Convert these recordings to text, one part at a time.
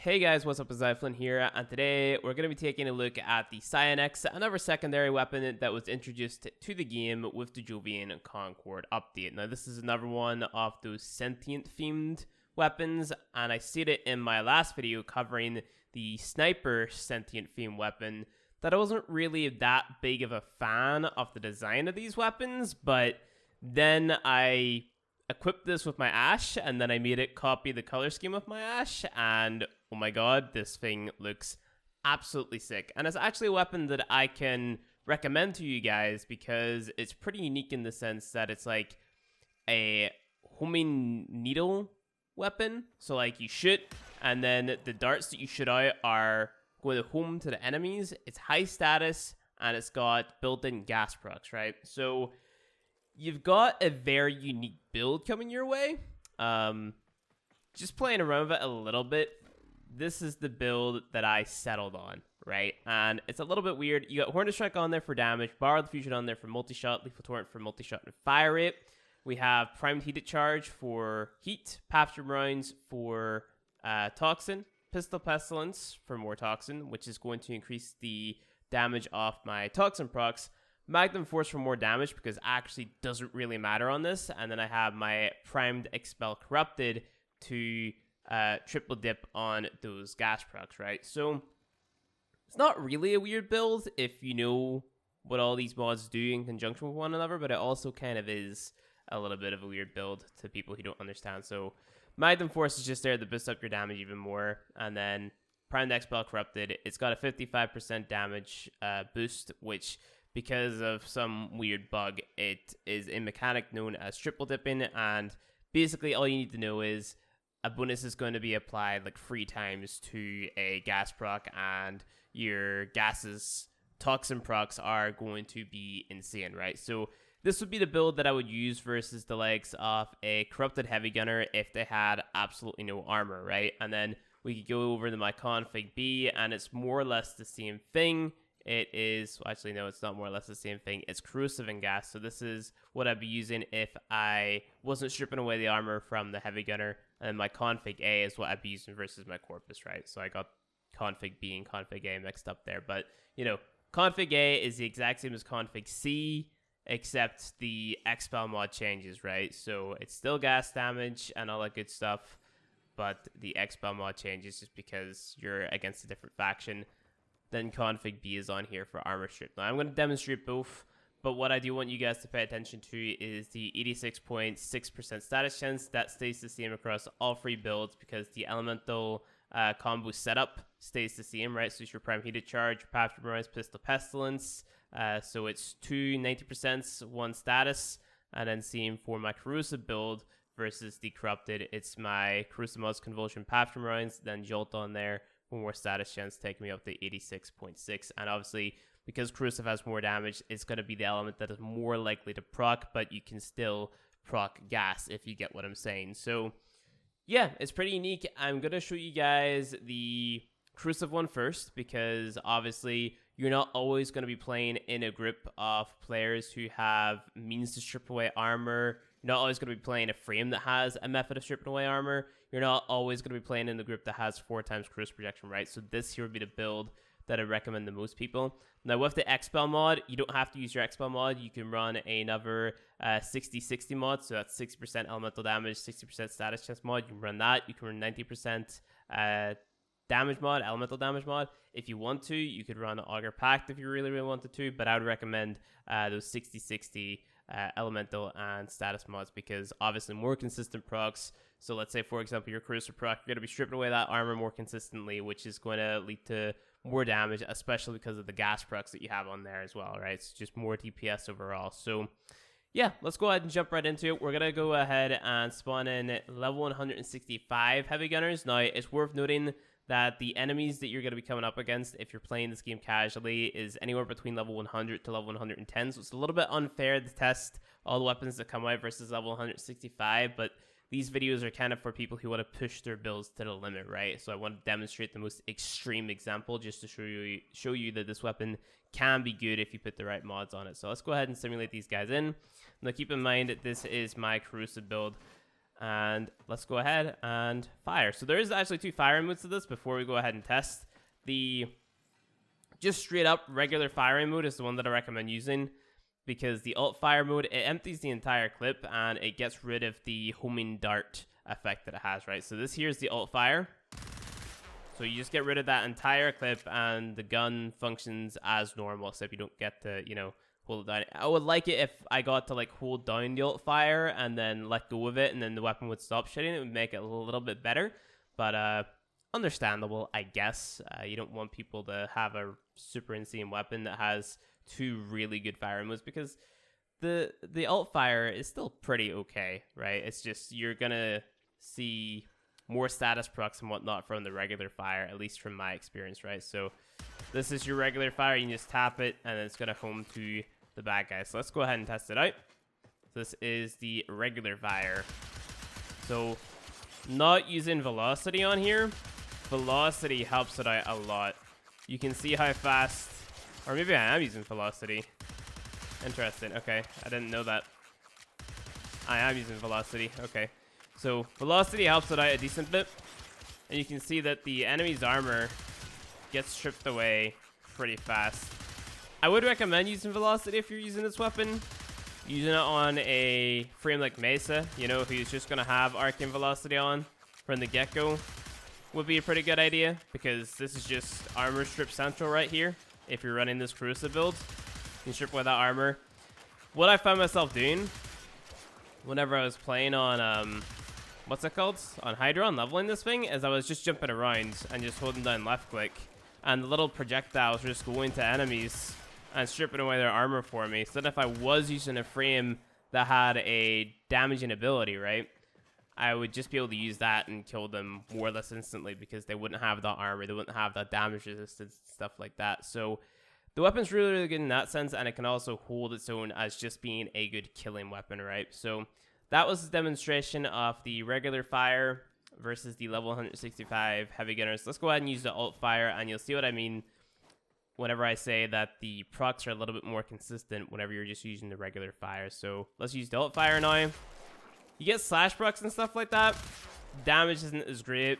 Hey guys, what's up? It's Zyflin here, and today we're going to be taking a look at the Cyanex, another secondary weapon that was introduced to the game with the Jovian Concord update. Now, this is another one of those sentient-themed weapons, and I stated in my last video covering the sniper sentient-themed weapon that I wasn't really that big of a fan of the design of these weapons, but then I equipped this with my Ash, and then I made it copy the color scheme of my Ash, and oh my god, this thing looks absolutely sick. And it's actually a weapon that I can recommend to you guys because it's pretty unique in the sense that it's like a homing needle weapon. So like you shoot, and then the darts that you shoot out are going home to the enemies. It's high status, and it's got built-in gas procs, right? So you've got a very unique build coming your way. Just playing around with it a little bit, this is the build that I settled on, right? And it's a little bit weird. You got Hornet Strike on there for damage, Borrow the Fusion on there for multi-shot, Lethal Torrent for multi-shot and fire rate. We have Primed Heated Charge for heat, Pathfinder rounds for Toxin, Pistol Pestilence for more Toxin, which is going to increase the damage off my Toxin procs. Magnum Force for more damage because it actually doesn't really matter on this. And then I have my Primed Expel Corrupted to triple dip on those gas procs, right? So it's not really a weird build if you know what all these mods do in conjunction with one another, but it also kind of is a little bit of a weird build to people who don't understand. So Magnum Force is just there to boost up your damage even more. And then Primed Expel Corrupted, it's got a 55% damage boost, which because of some weird bug, it is a mechanic known as triple dipping, and basically all you need to know is a bonus is going to be applied like 3 times to a gas proc, and your gases toxin procs are going to be insane, right? So this would be the build that I would use versus the likes of a corrupted heavy gunner if they had absolutely no armor, right? And then we could go over to my config B, and it's more or less the same thing. It is, well, actually, no, it's not more or less the same thing. It's corrosive and gas. So this is what I'd be using if I wasn't stripping away the armor from the heavy gunner. And my config A is what I'd be using versus my corpus, right? So I got config B and config A mixed up there. But, you know, config A is the exact same as config C, except the expel mod changes, right? So it's still gas damage and all that good stuff, but the expel mod changes just because you're against a different faction. Then config B is on here for armor strip. Now I'm going to demonstrate both, but what I do want you guys to pay attention to is the 86.6% status chance. That stays the same across all 3 builds because the elemental combo setup stays the same, right? So it's your Prime Heated Charge, Pathfinder rounds, Pistol Pestilence. So it's 2 90%, 1 status, and then same for my corrosive build versus the corrupted. It's my corrosive mods, Convulsion, Pathfinder rounds, then Jolt on there. One more status chance, taking me up to 86.6. And obviously, because corrosive has more damage, it's going to be the element that is more likely to proc, but you can still proc gas if you get what I'm saying. So yeah, it's pretty unique. I'm going to show you guys the corrosive one first, because obviously you're not always going to be playing in a group of players who have means to strip away armor. You're not always going to be playing a frame that has a method of stripping away armor. You're not always going to be playing in the group that has 4 times corrosive projection, right? So this here would be the build that I recommend to most people. Now with the Expel mod, you don't have to use your Expel mod. You can run another 60-60 mod, so that's 60% elemental damage, 60% status chance mod. You can run that. You can run 90% damage mod, elemental damage mod. If you want to, you could run Augur Pact if you really, really wanted to, but I would recommend those 60-60 elemental and status mods because obviously more consistent procs. So let's say, for example, your corrosive proc, you're going to be stripping away that armor more consistently, which is going to lead to more damage, especially because of the gas procs that you have on there as well, right? It's just more DPS overall. So yeah, let's go ahead and jump right into it. We're going to go ahead and spawn in level 165 heavy gunners. Now, it's worth noting that the enemies that you're going to be coming up against if you're playing this game casually is anywhere between level 100 to level 110. So it's a little bit unfair to test all the weapons that come out versus level 165, but these videos are kind of for people who want to push their builds to the limit, right? So I want to demonstrate the most extreme example just to show you that this weapon can be good if you put the right mods on it. So let's go ahead and simulate these guys in. Now keep in mind that this is my corrosive build. And let's go ahead and fire. So there is actually 2 firing modes to this before we go ahead and test. The just straight up regular firing mode is the one that I recommend using, because the alt fire mode, it empties the entire clip and it gets rid of the homing dart effect that it has, right? So this here is the alt fire. So you just get rid of that entire clip and the gun functions as normal, except you don't get to, you know, hold it down. I would like it if I got to like hold down the alt fire and then let go of it and then the weapon would stop shooting. It would make it a little bit better, but understandable, I guess. You don't want people to have a super insane weapon that has 2 really good fire modes, because the alt fire is still pretty okay, right? It's just you're gonna see more status procs and whatnot from the regular fire, at least from my experience, right? So this is your regular fire. You can just tap it and it's gonna home to the bad guy. So let's go ahead and test it out. This is the regular fire. So not using velocity on here. Velocity helps it out a lot. You can see how fast, or maybe I am using velocity. Interesting. Okay, I didn't know that. I am using velocity. Okay, so velocity helps it out a decent bit, and you can see that the enemy's armor gets stripped away pretty fast. I would recommend using velocity if you're using this weapon. Using it on a frame like Mesa, you know, who's just gonna have arcane velocity on from the get-go, would be a pretty good idea, because this is just armor strip central right here. If you're running this corrosive build, you can strip away that armor. What I found myself doing whenever I was playing on what's it called, on Hydron, leveling this thing, is I was just jumping around and just holding down left click, and the little projectiles were just going to enemies and stripping away their armor for me. So that if I was using a frame that had a damaging ability, right, I would just be able to use that and kill them more or less instantly, because they wouldn't have that armor, they wouldn't have that damage resistance, stuff like that. So the weapon's really, really good in that sense, and it can also hold its own as just being a good killing weapon, right? So that was the demonstration of the regular fire versus the level 165 heavy gunners. Let's go ahead and use the alt fire, and you'll see what I mean whenever I say that the procs are a little bit more consistent whenever you're just using the regular fire. So let's use the alt fire now. You get slash procs and stuff like that. Damage isn't as great.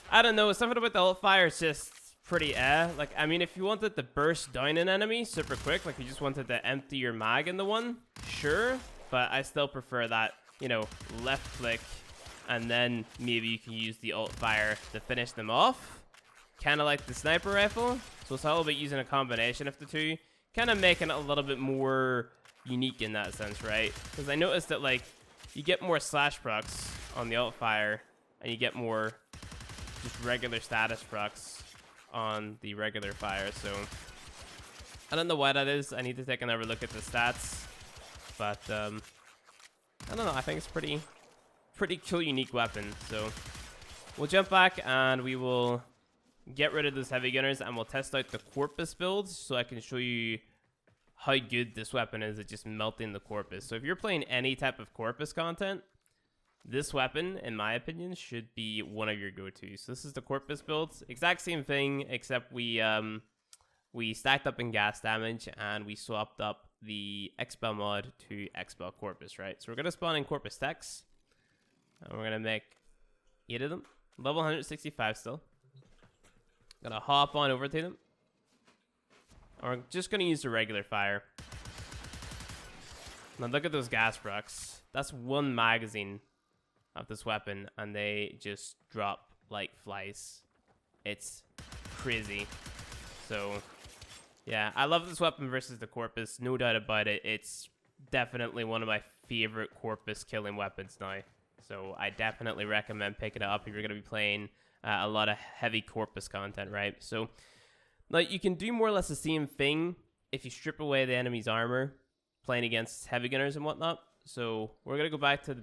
I don't know, something about the alt fire is just pretty like, I mean, if you wanted to burst down an enemy super quick, like you just wanted to empty your mag in the one, sure, but I still prefer that, you know, left click, and then maybe you can use the alt fire to finish them off, kind of like the sniper rifle. So it's all about using a combination of the 2, kind of making it a little bit more unique in that sense, right? Because I noticed that, like, you get more slash procs on the alt fire, and you get more just regular status procs on the regular fire. So I don't know why that is. I need to take another look at the stats, but I don't know, I think it's pretty cool, unique weapon. So we'll jump back and we will get rid of those heavy gunners, and we'll test out the corpus builds so I can show you how good this weapon is at just melting the corpus. So if you're playing any type of corpus content, this weapon, in my opinion, should be one of your go-tos. So this is the corpus builds. Exact same thing, except we stacked up in gas damage, and we swapped up the expel mod to expel corpus, right? So we're going to spawn in corpus techs, and we're going to make 8 of them. Level 165 still. Going to hop on over to them. And we're just going to use the regular fire. Now look at those gas procs. That's 1 magazine of this weapon, and they just drop like flies. It's crazy. So yeah, I love this weapon versus the corpus, no doubt about it. It's definitely one of my favorite corpus killing weapons now. So I definitely recommend picking it up if you're going to be playing a lot of heavy corpus content, right? So now you can do more or less the same thing if you strip away the enemy's armor playing against heavy gunners and whatnot. So we're going to go back to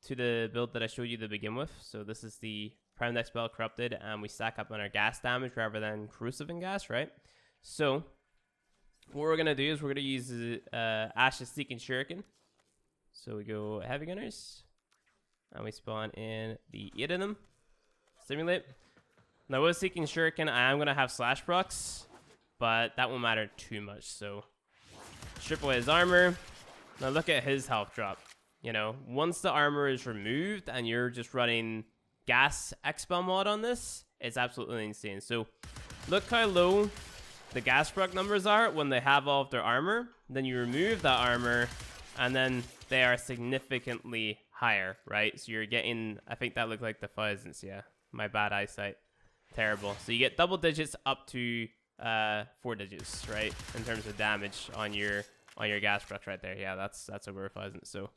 the build that I showed you to begin with. So this is the Prime Expel Corrupted, and we stack up on our gas damage rather than corrosive and gas, right? So what we're going to do is we're going to use Ash's Seeking Shuriken. So we go heavy gunners, and we spawn in the 8 of them. Simulate. Now with Seeking Shuriken, I am going to have slash procs, but that won't matter too much. So strip away his armor. Now look at his health drop. You know, once the armor is removed and you're just running gas expel mod on this, it's absolutely insane. So look how low the gas proc numbers are when they have all of their armor. Then you remove that armor and then they are significantly higher, right? So you're getting, I think that looked like the thousands. Yeah, my bad eyesight. Terrible. So you get double digits up to 4 digits, right, in terms of damage on your gas procs right there. Yeah, that's over 1,000. So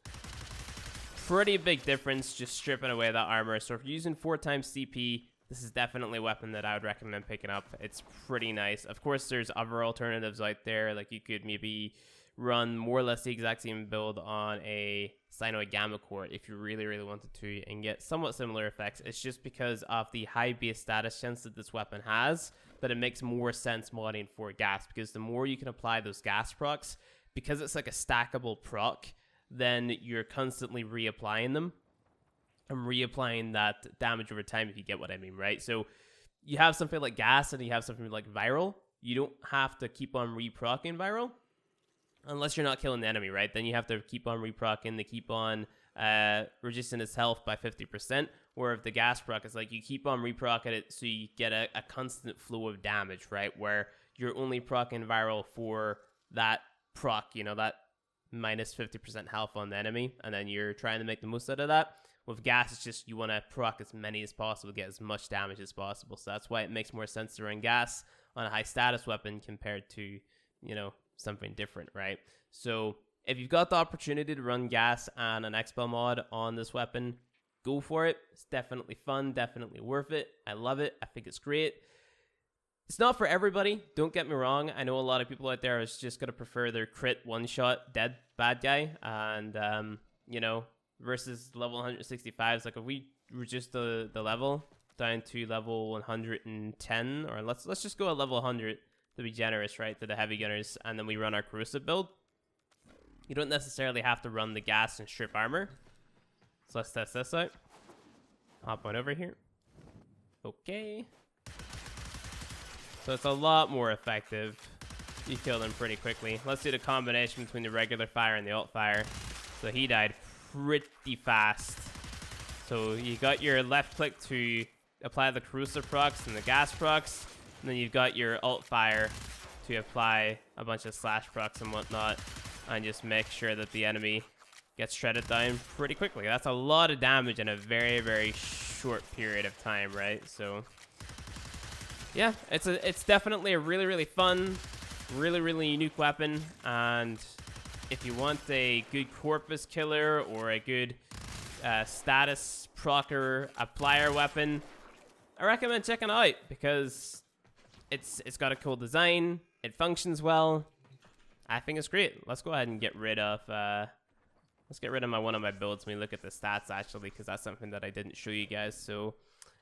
pretty big difference just stripping away that armor. So if you're using 4 times CP, this is definitely a weapon that I would recommend picking up. It's pretty nice. Of course, there's other alternatives out there. Like you could maybe run more or less the exact same build on a Cyanoid Gamma Core if you really, really wanted to and get somewhat similar effects. It's just because of the high base status chance that this weapon has that it makes more sense modding for gas, because the more you can apply those gas procs, because it's like a stackable proc, then you're constantly reapplying them and reapplying that damage over time, if you get what I mean, right? So you have something like gas and you have something like viral. You don't have to keep on reprocking viral unless you're not killing the enemy, right? Then you have to keep on reprocking. They keep on reducing its health by 50%. Or if the gas proc is like you keep on reprocking it so you get a constant flow of damage, right? Where you're only procking viral for that proc, you know, that minus 50% health on the enemy, and then you're trying to make the most out of that. With gas, it's just you want to proc as many as possible, get as much damage as possible. So that's why it makes more sense to run gas on a high status weapon compared to, you know, something different, right? So if you've got the opportunity to run gas and an expel mod on this weapon, go for it. It's definitely fun, definitely worth it. I love it. I think it's great. It's not for everybody, don't get me wrong. I know a lot of people out there is just going to prefer their crit one-shot dead bad guy, and, you know, versus level 165. It's like if we reduce the level down to level 110, or let's just go at level 100 to be generous, right, to the heavy gunners, and then we run our corrosive build. You don't necessarily have to run the gas and strip armor. So let's test this out. Hop on over here. Okay. So it's a lot more effective. You kill them pretty quickly. Let's do the combination between the regular fire and the alt fire. So he died pretty fast. So you got your left click to apply the corrosive procs and the gas procs, and then you've got your alt fire to apply a bunch of slash procs and whatnot, and just make sure that the enemy gets shredded down pretty quickly. That's a lot of damage in a very, very short period of time, right? So yeah, it's definitely a really, really fun, really, really unique weapon. And if you want a good corpus killer or a good status procer applier weapon, I recommend checking it out, because it's got a cool design, it functions well. I think it's great. Let's go ahead and get rid of one of my builds when we look at the stats, actually, because that's something that I didn't show you guys. So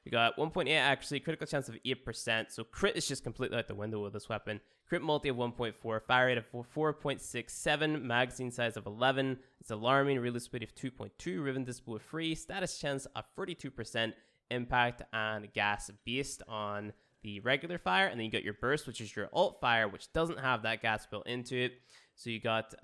we got 1.8 accuracy, critical chance of 8%. So crit is just completely out the window with this weapon. Crit multi of 1.4, fire rate of 4.67, magazine size of 11. It's alarming, release speed of 2.2, ribbon display of 3, status chance of 32%, impact and gas based on the regular fire. And then you got your burst, which is your alt fire, which doesn't have that gas built into it. So you got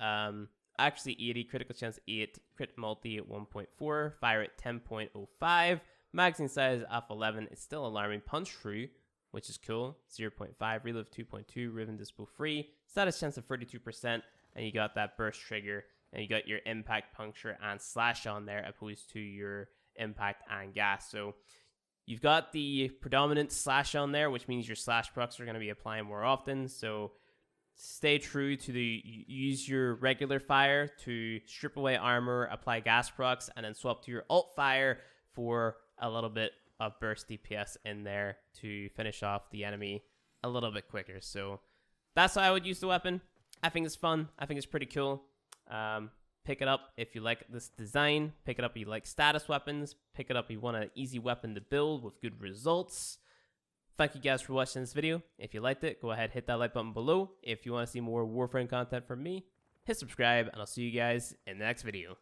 actually 80, critical chance 8, crit multi at 1.4, fire at 10.05, magazine size of 11. It's still alarming, punch through, which is cool, 0.5, reload 2.2, ribbon dispo free, status chance of 32%, and you got that burst trigger, and you got your impact, puncture, and slash on there, opposed to your impact and gas. So you've got the predominant slash on there, which means your slash procs are going to be applying more often. So stay true to use your regular fire to strip away armor, apply gas procs, and then swap to your alt fire for a little bit of burst DPS in there to finish off the enemy a little bit quicker. So that's how I would use the weapon. I think it's fun. I think it's pretty cool. Pick it up if you like this design. Pick it up if you like status weapons. Pick it up if you want an easy weapon to build with good results. Thank you guys for watching this video. If you liked it, go ahead, hit that like button below. If you want to see more Warframe content from me, hit subscribe, and I'll see you guys in the next video.